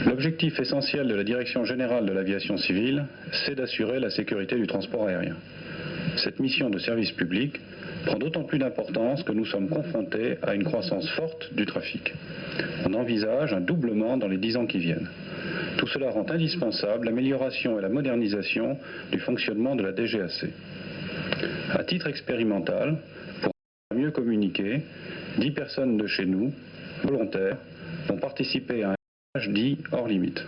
L'objectif essentiel de la Direction générale de l'aviation civile, c'est d'assurer la sécurité du transport aérien. Cette mission de service public prend d'autant plus d'importance que nous sommes confrontés à une croissance forte du trafic. On envisage un doublement dans les 10 ans qui viennent. Tout cela rend indispensable l'amélioration et la modernisation du fonctionnement de la DGAC. À titre expérimental, pour mieux communiquer, 10 personnes de chez nous, volontaires, vont participer à un stage dit hors limite.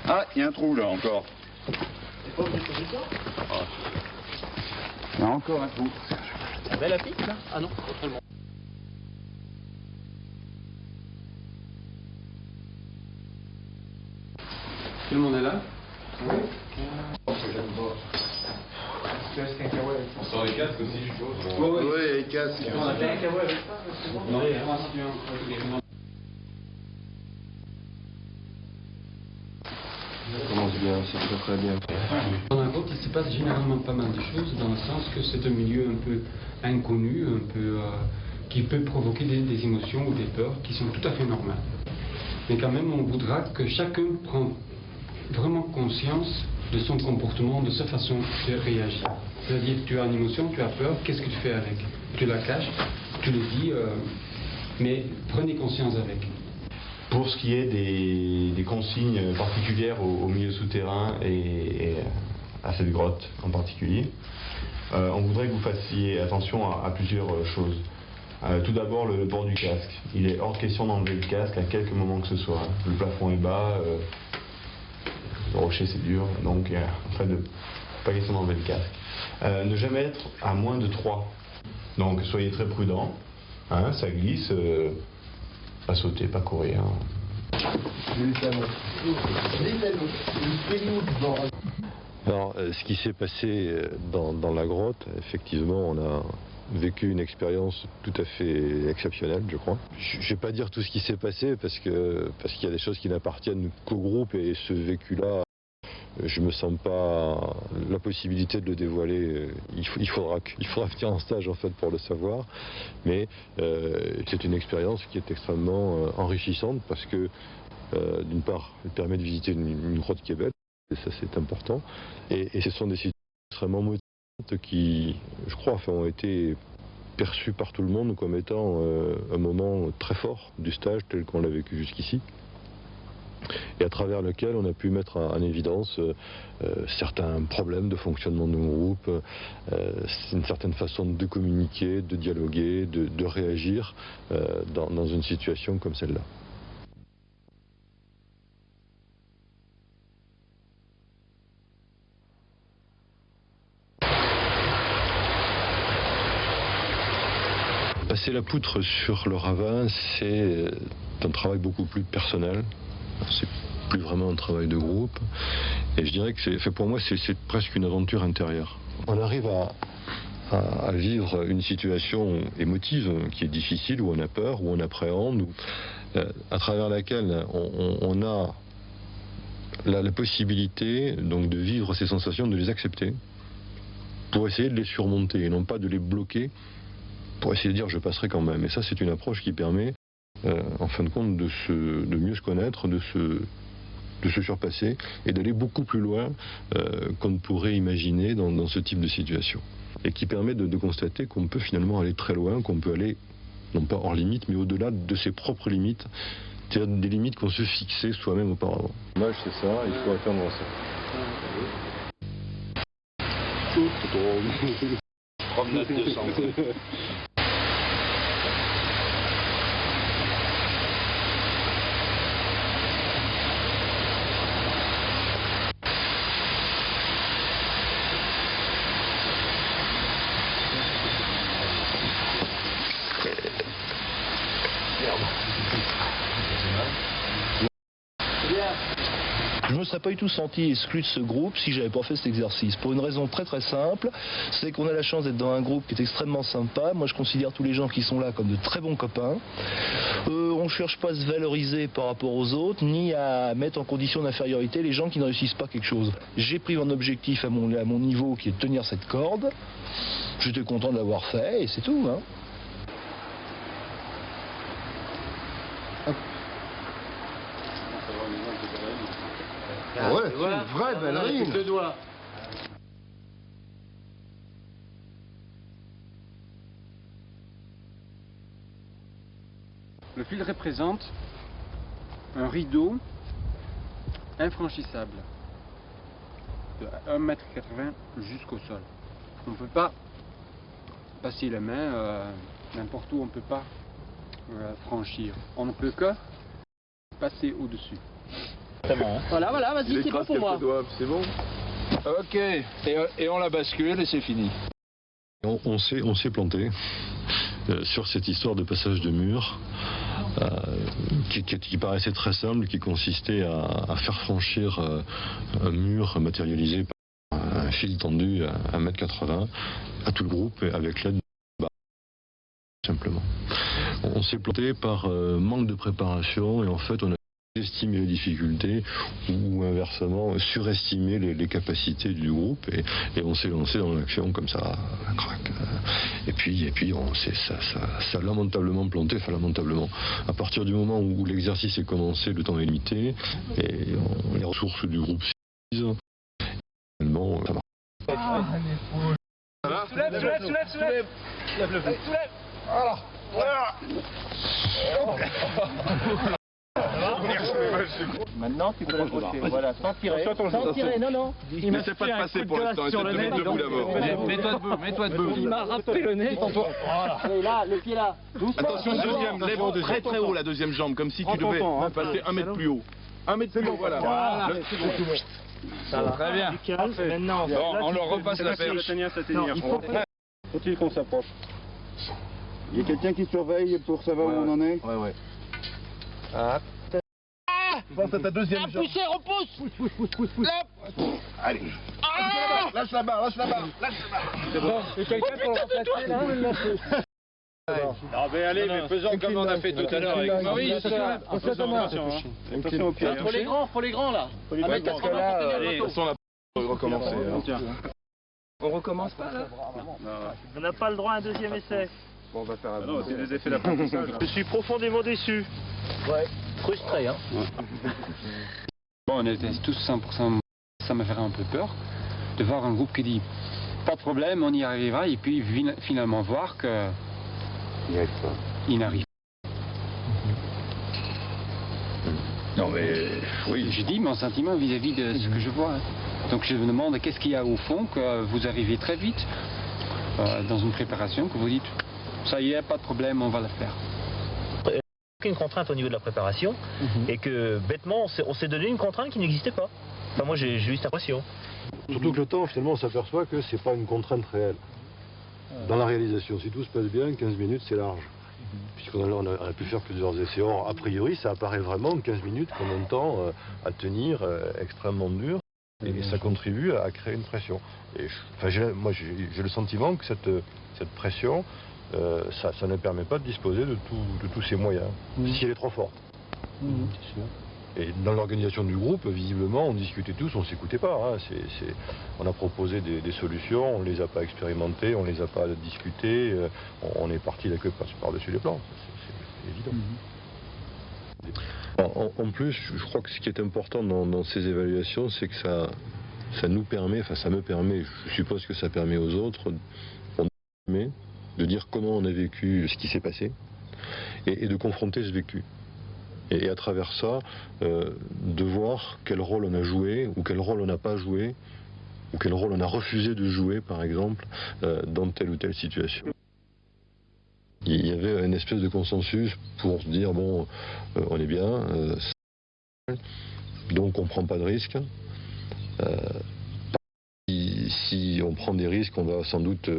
Ah, il y a un trou là encore. C'est pas obligé de faire ça ? Il y a encore un trou. La belle affiche là ? Ah non, autrement. Tout le monde est là ? Oui. On sort les casques aussi, je suppose. Oui, les casques. On a fait un caveau avec ça ? Non, Comment dire? bien, c'est très bien. Dans la grotte, il se passe généralement pas mal de choses, dans le sens que c'est un milieu un peu inconnu, qui peut provoquer des émotions ou des peurs qui sont tout à fait normales. Mais quand même, on voudra que chacun prenne vraiment conscience de son comportement, de sa façon de réagir. C'est-à-dire que tu as une émotion, tu as peur, qu'est-ce que tu fais avec? Tu la caches, tu le dis, mais prenez conscience avec. Pour ce qui est des consignes particulières au milieu souterrain et à cette grotte en particulier, on voudrait que vous fassiez attention à plusieurs choses. Tout d'abord, le port du casque. Il est hors de question d'enlever le casque à quelque moment que ce soit. Le plafond est bas, le rocher c'est dur, donc pas question d'enlever le casque. Ne jamais être à moins de 3. Donc soyez très prudents, hein, ça glisse, pas sauter, pas courir. Alors, ce qui s'est passé dans la grotte, effectivement, on a vécu une expérience tout à fait exceptionnelle, je crois. Je ne vais pas dire tout ce qui s'est passé parce qu'il y a des choses qui n'appartiennent qu'au groupe et ce vécu-là, je ne me sens pas la possibilité de le dévoiler. Il faudra venir en stage en fait pour le savoir, mais c'est une expérience qui est extrêmement enrichissante parce que d'une part, elle permet de visiter une grotte qui est belle, et ça c'est important, et ce sont des situations extrêmement motivantes qui, je crois, ont été perçues par tout le monde comme étant un moment très fort du stage tel qu'on l'a vécu jusqu'ici, et à travers lequel on a pu mettre en évidence certains problèmes de fonctionnement de nos groupes, une certaine façon de communiquer, de dialoguer, de réagir dans une situation comme celle-là. Passer la poutre sur le ravin, c'est un travail beaucoup plus personnel. C'est plus vraiment un travail de groupe. Et je dirais que pour moi, c'est presque une aventure intérieure. On arrive à vivre une situation émotive qui est difficile, où on a peur, où on appréhende, à travers laquelle on a la possibilité donc, de vivre ces sensations, de les accepter, pour essayer de les surmonter et non pas de les bloquer, pour essayer de dire je passerai quand même. Et ça, c'est une approche qui permet, en fin de compte, de mieux se connaître, de se surpasser et d'aller beaucoup plus loin qu'on ne pourrait imaginer dans ce type de situation. Et qui permet de constater qu'on peut finalement aller très loin, qu'on peut aller, non pas hors limite, mais au-delà de ses propres limites, c'est-à-dire des limites qu'on se fixait soi-même auparavant. L'image, c'est ça, il faut atteindre ça. Promenade de santé. Je ne me serais pas du tout senti exclu de ce groupe si j'avais pas fait cet exercice. Pour une raison très très simple, c'est qu'on a la chance d'être dans un groupe qui est extrêmement sympa. Moi je considère tous les gens qui sont là comme de très bons copains. On ne cherche pas à se valoriser par rapport aux autres, ni à mettre en condition d'infériorité les gens qui ne réussissent pas quelque chose. J'ai pris mon objectif à mon niveau qui est de tenir cette corde. J'étais content de l'avoir fait et c'est tout. Hein. Ouais, c'est une vraie ballerine. Le doigt. Le fil représente un rideau infranchissable de 1,80 m jusqu'au sol. On ne peut pas passer la main n'importe où, on ne peut pas franchir. On ne peut que passer au-dessus. Voilà, vas-y, c'est bon pour moi. C'est bon. Ok, et on la bascule et c'est fini. On s'est planté sur cette histoire de passage de mur qui paraissait très simple, qui consistait à faire franchir un mur matérialisé par un fil tendu à 1,80 m à tout le groupe avec l'aide de simplement. On s'est planté par manque de préparation et en fait on a estimer les difficultés ou inversement surestimer les capacités du groupe et on s'est lancé dans l'action comme ça, crac. Et puis ça a lamentablement planté, lamentablement. À partir du moment où l'exercice est commencé, le temps est limité et les ressources du groupe suffisent. Finalement, ça marche. Soulève. Maintenant, tu peux l'approcher. Voilà, sans tirer. Sans tirer, non. Il n'essaie pas de passer pour l'instant, essaie de te mettre debout d'abord. Mets-toi debout. Il m'a râpé le nez. Voilà. Allez, là, le pied là. Attention, deuxième, lève très très haut la deuxième jambe, comme si tu devais passer 1 mètre plus haut. 1 mètre plus haut, voilà. Ça va. Très bien. Maintenant, on leur repasse la perche. Faut-il qu'on s'approche? Il y a quelqu'un qui surveille pour savoir où on en est? Ouais. Pense à ta deuxième jambe. poussez, repousse. Là. Allez. Lâche la barre. Bon, c'est quelqu'un pour remplacer là. Ah ben allez, mais faisons comme on a fait tout à l'heure avec Maurice. Attention au pied. Faut les grands là. Allez, on va recommencer. On recommence pas là. On n'a pas le droit à un deuxième essai. Bon, on va faire non, c'est des effets d'apprentissage. Je suis profondément déçu. Ouais, frustré hein. Bon, on était tous 100%, ça me ferait un peu peur de voir un groupe qui dit pas de problème, on y arrivera, et puis finalement voir que il n'arrive pas. Non mais oui. Je dis mon sentiment vis-à-vis de ce que je vois. Donc je me demande qu'est-ce qu'il y a au fond, que vous arrivez très vite dans une préparation, que vous dites ça y est, pas de problème, on va le faire. Aucune contrainte au niveau de la préparation et que bêtement on s'est donné une contrainte qui n'existait pas. Enfin moi j'ai eu cette impression. Surtout que le temps, finalement, on s'aperçoit que c'est pas une contrainte réelle. Dans la réalisation, si tout se passe bien, 15 minutes c'est large. Puisqu'on a pu faire plusieurs essais. Or, a priori, ça apparaît vraiment 15 minutes comme un temps à tenir extrêmement dur. Et ça contribue à créer une pression. Et moi, j'ai le sentiment que cette pression, ça ne permet pas de disposer de tous ces moyens, si elle est trop forte. Et dans l'organisation du groupe, visiblement, on discutait tous, on ne s'écoutait pas. Hein. On a proposé des solutions, on ne les a pas expérimentées, on ne les a pas discutées, on est parti la queue par-dessus les plans. C'est évident. En plus, je crois que ce qui est important dans ces évaluations, c'est que ça nous permet, enfin ça me permet, je suppose que ça permet aux autres, de dire comment on a vécu ce qui s'est passé et de confronter ce vécu. Et à travers ça, de voir quel rôle on a joué ou quel rôle on n'a pas joué ou quel rôle on a refusé de jouer, par exemple, dans telle ou telle situation. Il y avait une espèce de consensus pour se dire, bon, on est bien, donc on ne prend pas de risques. Si on prend des risques, on va sans doute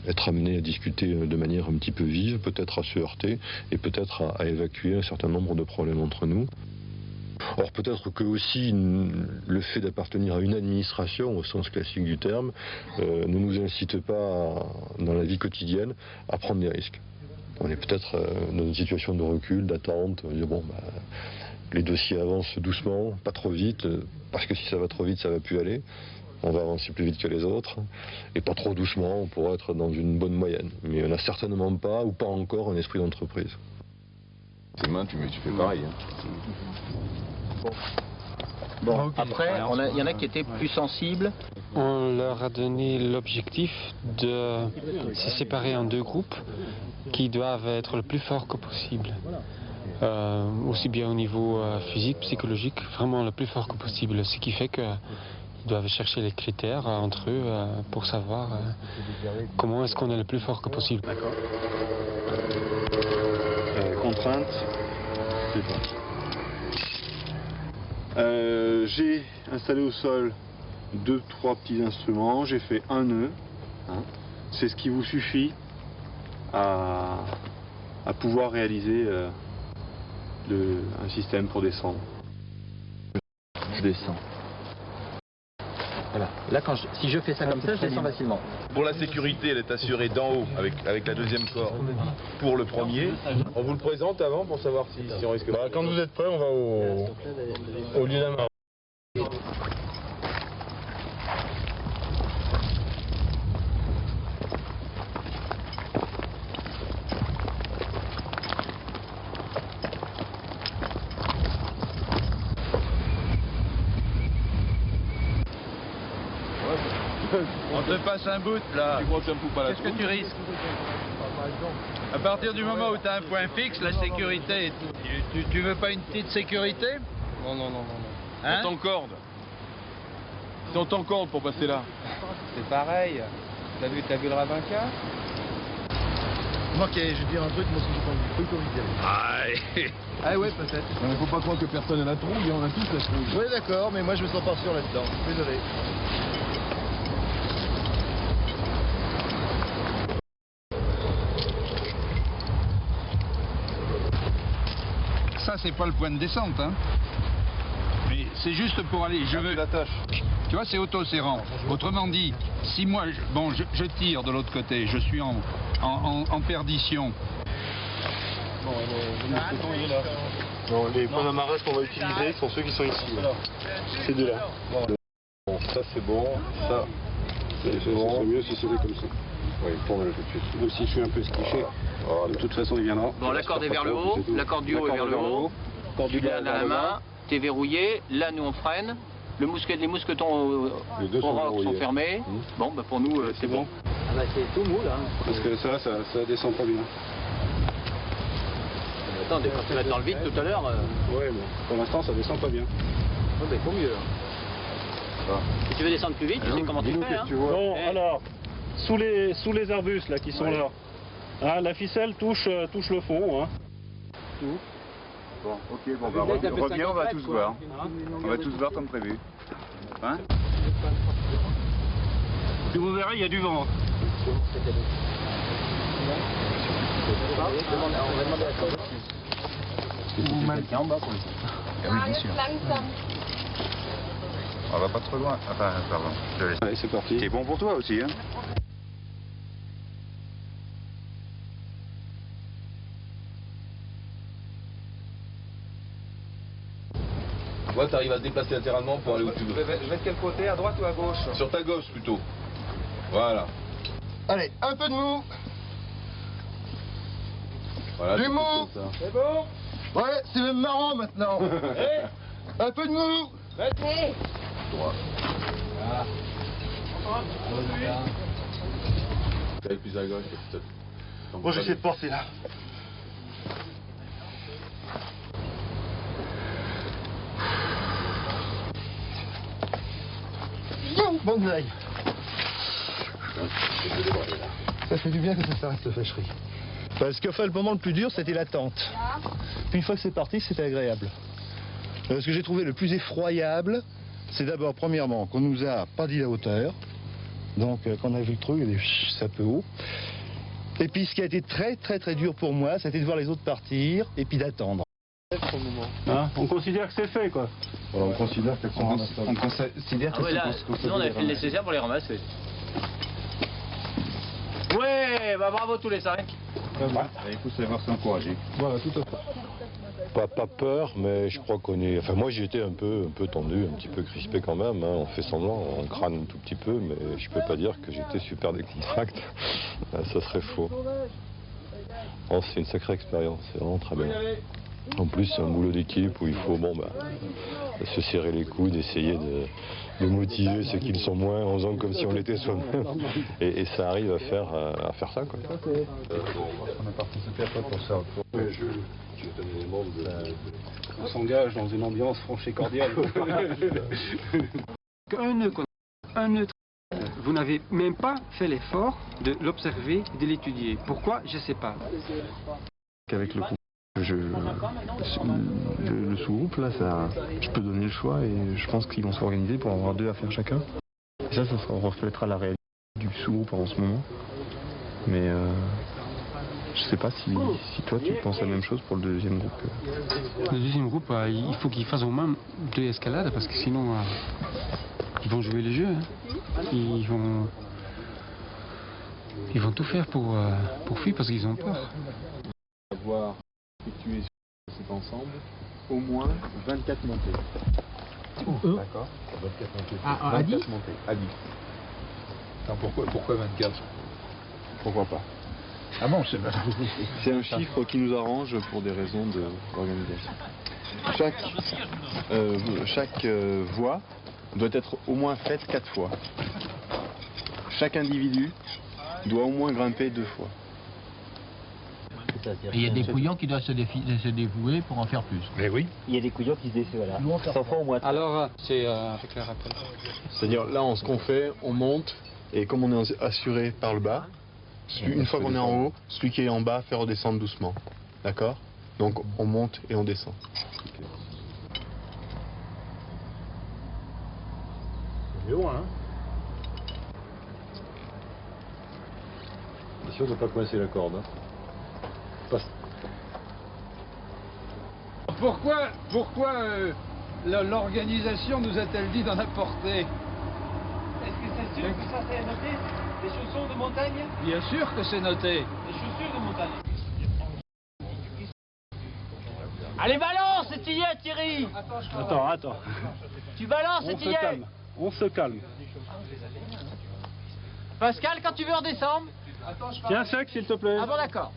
être amené à discuter de manière un petit peu vive, peut-être à se heurter et peut-être à évacuer un certain nombre de problèmes entre nous. Or peut-être que aussi le fait d'appartenir à une administration au sens classique du terme ne nous incite pas dans la vie quotidienne à prendre des risques. On est peut-être dans une situation de recul, d'attente, bon, les dossiers avancent doucement, pas trop vite, parce que si ça va trop vite, ça va plus aller. On va avancer plus vite que les autres, et pas trop doucement, on pourrait être dans une bonne moyenne. Mais on n'a certainement pas, ou pas encore, un esprit d'entreprise. Demain, tu fais pareil. Hein. Bon, après, il y en a qui étaient plus sensibles. On leur a donné l'objectif de se séparer en 2 groupes qui doivent être le plus forts que possible. Aussi bien au niveau physique, psychologique, vraiment le plus fort que possible. Ce qui fait qu'ils doivent chercher les critères entre eux pour savoir comment est-ce qu'on est le plus fort que possible. Contrainte, c'est parti. J'ai installé au sol 2-3 petits instruments, j'ai fait un nœud. C'est ce qui vous suffit à pouvoir réaliser un système pour descendre. Je descends. Voilà. Là, si je fais ça comme ça, je descends facilement. Pour la sécurité, elle est assurée d'en haut avec la deuxième corde pour le premier. On vous le présente avant pour savoir si on risque pas. Quand vous êtes prêts, on va au lieu d'amarrage. On te passe un bout là. Tu crois que ça me fout pas la Qu'est-ce que tu risques? À partir du moment où tu as un point fixe, la sécurité, tu veux pas une petite sécurité? Non. Hein? On t'encorde. On t'encorde pour passer là. C'est pareil. T'as vu le Ravinca? Ok, je vais dire un truc, moi aussi j'ai pas envie de truc comme il dit. Ah ouais, peut-être. Il faut pas croire que personne n'a la trouille, on a tous la trouille. Oui d'accord, mais moi je me sens pas sûr là-dedans. Désolé. Ça, c'est pas le point de descente, hein. Mais c'est juste pour aller. Je veux. Tu vois, c'est auto-serrant. Autrement dit, si moi, je tire de l'autre côté, je suis en perdition. Non, les points d'amarrage qu'on va utiliser sont ceux qui sont ici. Ces deux-là. Bon, ça c'est bon, ça c'est bon. C'est mieux si c'était comme ça. Oui, tourne-le tout de suite. Même si je suis un peu stiché, de toute façon il viendra. Bon, la corde est vers le haut, la corde du haut est vers le haut. Tu l'as dans la main, t'es verrouillé. Là, nous on freine. Les mousquetons au roc sont fermés. Bon, bah pour nous, c'est bon. Ah bah c'est tout mou là. Parce que ça descend pas bien. Attends, quand tu vas être dans le vide tout à l'heure. Ouais, mais pour l'instant ça descend pas bien. Ouais, bah faut mieux. Si tu veux descendre plus vite, tu sais comment tu fais. Hein. Bon, alors, sous les arbustes là qui sont là, hein, la ficelle touche le fond. Hein. Tout. Bon, ok, bon, bah, reviens, on va tous voir. On va tous voir comme prévu. Hein? Et vous verrez, il y a du vent. On va demander à toi. Vous quelqu'un en bas pour le coup. Ah oui, bien sûr. On va pas trop loin. Enfin, pardon. Je te laisse. Allez, c'est parti. C'est bon pour toi aussi, hein? Toi, tu arrives à te déplacer latéralement pour aller où tu veux. Je vais de quel côté? À droite ou à gauche? Sur ta gauche plutôt. Voilà. Allez, un peu de mou. Voilà, Du mou. C'est bon? Ouais, c'est même marrant maintenant. Un peu de mou. Droit. Allez plus à gauche. Bon, j'essaie de passer là. Bonne aïe. Ça fait du bien que ça s'arrête cette fâcherie. Parce que le moment le plus dur, c'était l'attente. Puis une fois que c'est parti, c'était agréable. Ce que j'ai trouvé le plus effroyable, c'est d'abord, premièrement, qu'on nous a pas dit la hauteur. Donc, quand on a vu le truc, c'est un peu haut. Et puis, ce qui a été très, très, très dur pour moi, c'était de voir les autres partir et puis d'attendre. Hein, on considère que c'est fait, quoi. Voilà, on considère qu'elles sont ramassables. On considère que Nous, on avait fait le nécessaire pour les ramasser. Ouais, bah bravo tous les 5. Il faut savoir s'encourager. Voilà, tout à fait. Pas peur, mais je crois qu'on est... Enfin, moi, j'ai été un peu tendu, un petit peu crispé quand même. Hein. On fait semblant, on crâne un tout petit peu, mais je peux pas dire que j'étais super décontracté. Ça serait faux. Oh, c'est une sacrée expérience, c'est vraiment très bien. En plus, c'est un boulot d'équipe où il faut se serrer les coudes, essayer de motiver ceux qui le sont moins en faisant comme si on l'était soi-même. Et ça arrive à faire ça, quoi. On a participé à ça pour ça. On s'engage dans une ambiance franche et cordiale. Un neutre, vous n'avez même pas fait l'effort de l'observer, de l'étudier. Pourquoi? Je ne sais pas. Avec le sous-groupe, là, je peux donner le choix et je pense qu'ils vont s'organiser pour avoir 2 à faire chacun. Et ça reflètera la réalité du sous-groupe en ce moment. Mais je sais pas si toi tu penses la même chose pour le deuxième groupe. Le deuxième groupe, il faut qu'il fasse au moins 2 escalades parce que sinon Ils vont jouer les jeux. Hein. Ils vont tout faire pour fuir parce qu'ils ont peur. Avoir effectué sur cet ensemble au moins 24 montées. D'accord. 24 montées. À 10 montées. À 10. Alors pourquoi 24? Pourquoi pas? Ah bon, c'est un chiffre qui nous arrange pour des raisons d'organisation. Chaque voie doit être au moins faite 4 fois. Chaque individu doit au moins grimper 2 fois. Il y a des couillons qui doivent se dévouer pour en faire plus. Mais oui. Il y a des couillons qui se défient, voilà. 100 fois au moins. Alors, c'est avec le rappel. C'est-à-dire, là, ce qu'on fait, on monte, et comme on est assuré par le bas, une fois qu'on est en haut, celui qui est en bas fait redescendre doucement. D'accord? Donc, on monte et on descend. C'est loin, hein? Attention de ne pas coincer la corde. Hein. Pourquoi l'organisation nous a-t-elle dit d'en apporter? Est-ce que c'est sûr que ça c'est noté? Les chaussons de montagne? Bien sûr que c'est noté. Les chaussures de montagne. Allez, balance, c'est y est, Thierry. Attends. Tu balances, c'est y est. On se calme. Pascal, quand tu veux redescendre. Tiens sec, s'il te plaît. Ah bon, d'accord.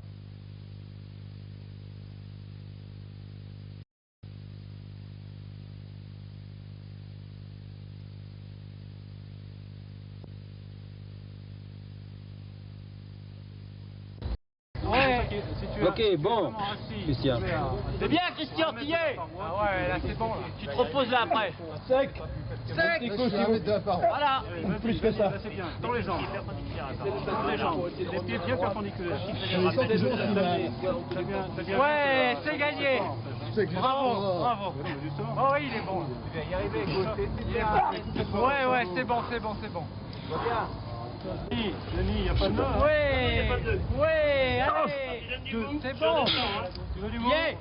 Ok, bon, Christian. C'est bien, Christian, t'y es. Ah ouais, là c'est bon. Là. Tu te reposes là après. Sec. Voilà. Plus que ça. C'est bien. Dans les jambes. Dans les jambes. Les pieds bien perpendiculaires. Ouais, c'est gagné. Bravo. Oh oui, il est bon. Tu vas y arriver. Ouais, c'est bon. Denis, il n'y a pas de nœud. Ouais, allez. C'est bon. Tu veux du mot? Ouais.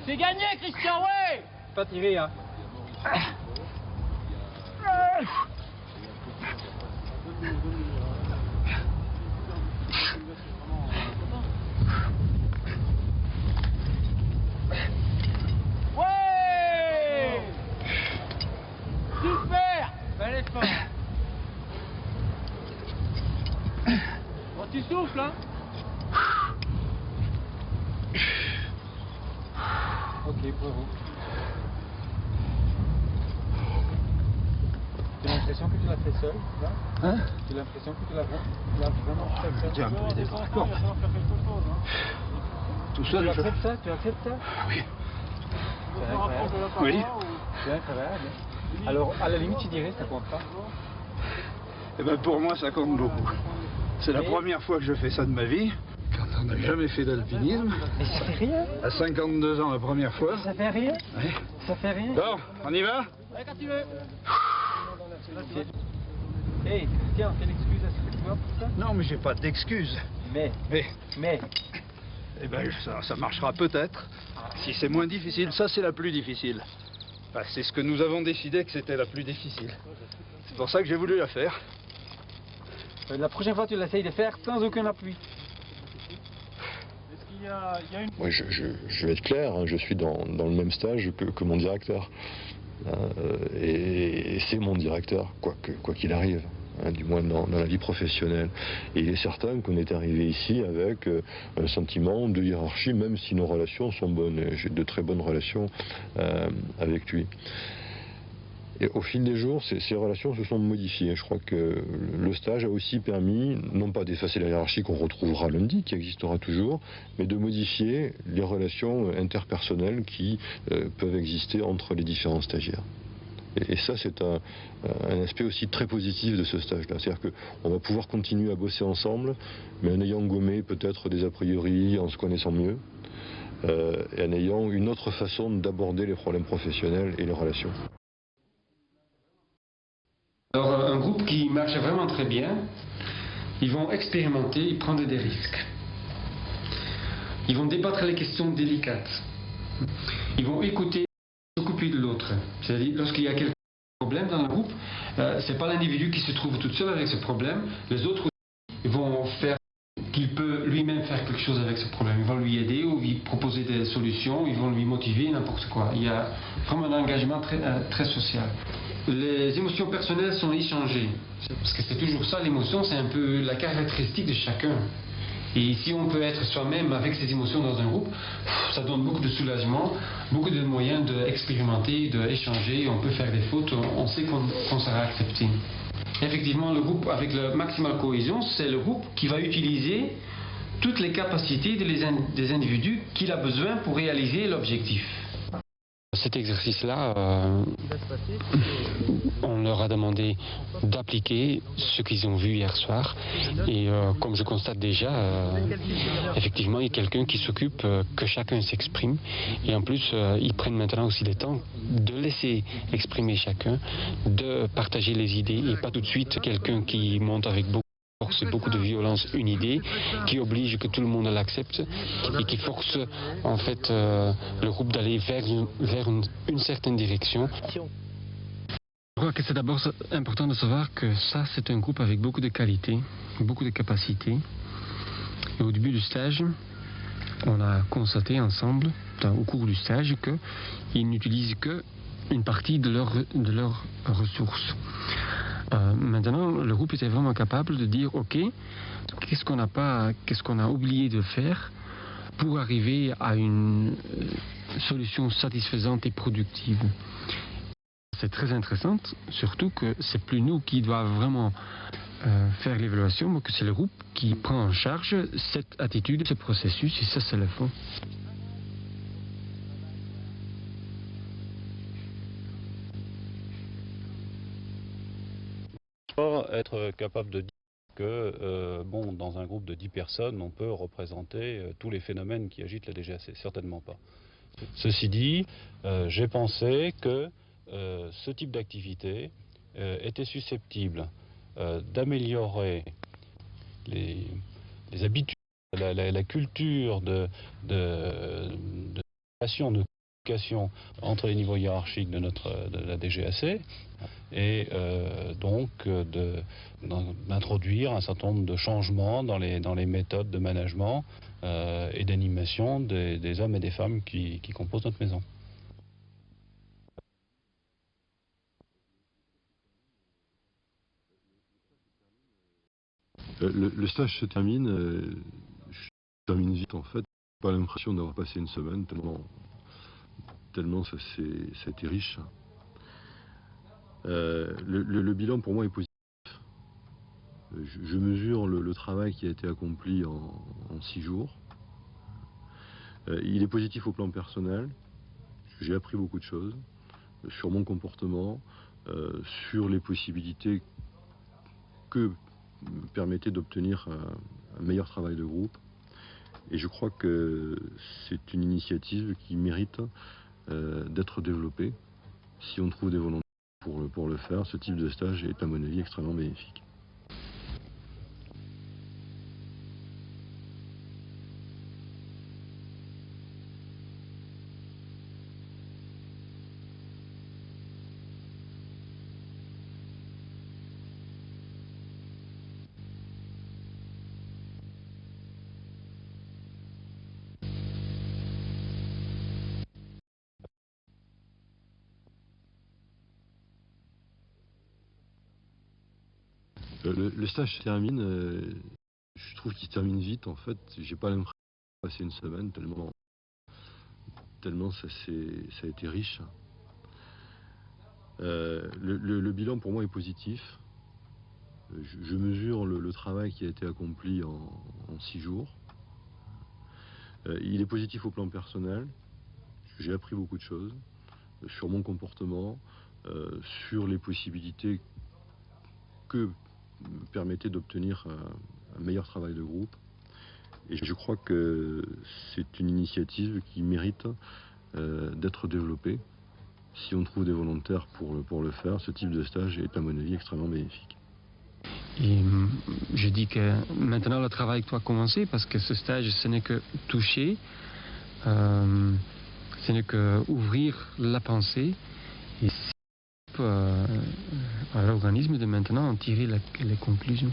C'est gagné, Christian, ouais. Pas tiré, hein. Ouais. Super. Bel effort. Bon, tu souffles, hein. Ok, bravo. Tu as l'impression que tu l'as fait seul, là? Hein? Tu as l'impression que tu l'as vraiment fait seul? Tiens, un peu d'effort à corde. Tout seul, Tu acceptes ça? Oui. C'est incroyable. Oui. C'est incroyable. Alors, à la limite, tu dirais, ça compte pas? Eh ben, pour moi, ça compte beaucoup. C'est la première fois que je fais ça de ma vie. Quand on n'a jamais fait d'alpinisme. Mais ça fait rien. À 52 ans, la première fois. Ça fait rien. Oui. Ça fait rien. Bon, on y va? Ouais, quand tu veux. Hey, Christian, quelle excuse est-ce que tu as pour ça? Non, mais j'ai pas d'excuses. Mais. Eh ben, ça marchera peut-être. Si c'est moins difficile, ça c'est la plus difficile. Bah, c'est ce que nous avons décidé que c'était la plus difficile. C'est pour ça que j'ai voulu la faire. La prochaine fois, tu l'essayes de faire sans aucun appui. Moi, je vais être clair, hein, je suis dans le même stage que mon directeur. Et c'est mon directeur, quoi qu'il arrive, hein, du moins dans la vie professionnelle. Et il est certain qu'on est arrivé ici avec un sentiment de hiérarchie, même si nos relations sont bonnes. J'ai de très bonnes relations avec lui. Et au fil des jours, ces relations se sont modifiées. Je crois que le stage a aussi permis, non pas d'effacer la hiérarchie qu'on retrouvera lundi, qui existera toujours, mais de modifier les relations interpersonnelles qui peuvent exister entre les différents stagiaires. Et ça, c'est un aspect aussi très positif de ce stage-là. C'est-à-dire qu'on va pouvoir continuer à bosser ensemble, mais en ayant gommé peut-être des a priori, en se connaissant mieux, et en ayant une autre façon d'aborder les problèmes professionnels et les relations. Alors, un groupe qui marche vraiment très bien, ils vont expérimenter, ils prennent des risques. Ils vont débattre les questions délicates. Ils vont écouter, s'occuper de l'autre. l'autre. C'est-à-dire, lorsqu'il y a quelqu'un qui a un problème dans le groupe, c'est pas l'individu qui se trouve tout seul avec ce problème, les autres vont faire qu'il peut lui-même faire quelque chose avec ce problème. Ils vont lui aider ou lui proposer des solutions, ils vont lui motiver, n'importe quoi. Il y a vraiment un engagement très social. Les émotions personnelles sont échangées. Parce que c'est toujours ça, l'émotion, c'est un peu la caractéristique de chacun. Et si on peut être soi-même avec ses émotions dans un groupe, ça donne beaucoup de soulagement, beaucoup de moyens d'expérimenter, d'échanger, on peut faire des fautes, on sait qu'on sera accepté. Effectivement, le groupe avec le maximal cohésion, c'est le groupe qui va utiliser toutes les capacités des individus qu'il a besoin pour réaliser l'objectif. Cet exercice-là, on leur a demandé d'appliquer ce qu'ils ont vu hier soir. Et comme je constate déjà, effectivement, il y a quelqu'un qui s'occupe que chacun s'exprime. Et en plus, ils prennent maintenant aussi le temps de laisser exprimer chacun, de partager les idées et pas tout de suite quelqu'un qui monte avec beaucoup de violence une idée, qui oblige que tout le monde l'accepte et qui force en fait le groupe d'aller vers une certaine direction. Je crois que c'est d'abord important de savoir que ça c'est un groupe avec beaucoup de qualités, beaucoup de capacités. Et au début du stage, on a constaté ensemble, au cours du stage, qu'ils n'utilisent qu'une partie de leurs ressources. Maintenant, le groupe était vraiment capable de dire ok, qu'est-ce qu'on a oublié de faire pour arriver à une solution satisfaisante et productive. C'est très intéressant, surtout que c'est plus nous qui doivent vraiment faire l'évaluation, mais que c'est le groupe qui prend en charge cette attitude, ce processus, et ça c'est le fond. Être capable de dire que dans un groupe de 10 personnes, on peut représenter tous les phénomènes qui agitent la DGAC, certainement pas. Ceci dit, j'ai pensé que ce type d'activité était susceptible d'améliorer les habitudes, la culture de communication entre les niveaux hiérarchiques de la DGAC, et donc d'introduire un certain nombre de changements dans les méthodes de management et d'animation des hommes et des femmes qui composent notre maison. Le stage se termine, vite en fait. J'ai pas l'impression d'avoir passé une semaine, tellement ça a été riche. Le bilan pour moi est positif. Je mesure le travail qui a été accompli en 6 jours. Il est positif au plan personnel. J'ai appris beaucoup de choses sur mon comportement, sur les possibilités que me permettait d'obtenir un meilleur travail de groupe. Et je crois que c'est une initiative qui mérite d'être développée. Si on trouve des volontaires pour le faire, ce type de stage est à mon avis extrêmement bénéfique. Le stage se termine, je trouve qu'il se termine vite en fait. J'ai pas l'impression de passer une semaine tellement ça a été riche. Le bilan pour moi est positif. Je mesure le travail qui a été accompli en 6 jours. Il est positif au plan personnel. J'ai appris beaucoup de choses sur mon comportement, sur les possibilités que me permettait d'obtenir un meilleur travail de groupe. Et je crois que c'est une initiative qui mérite d'être développée. Si on trouve des volontaires pour le faire, ce type de stage est à mon avis extrêmement bénéfique. Et je dis que maintenant le travail doit commencer parce que ce stage ce n'est que toucher, ce n'est que ouvrir la pensée Et c'est à l'organisme de maintenant en tirer les conclusions.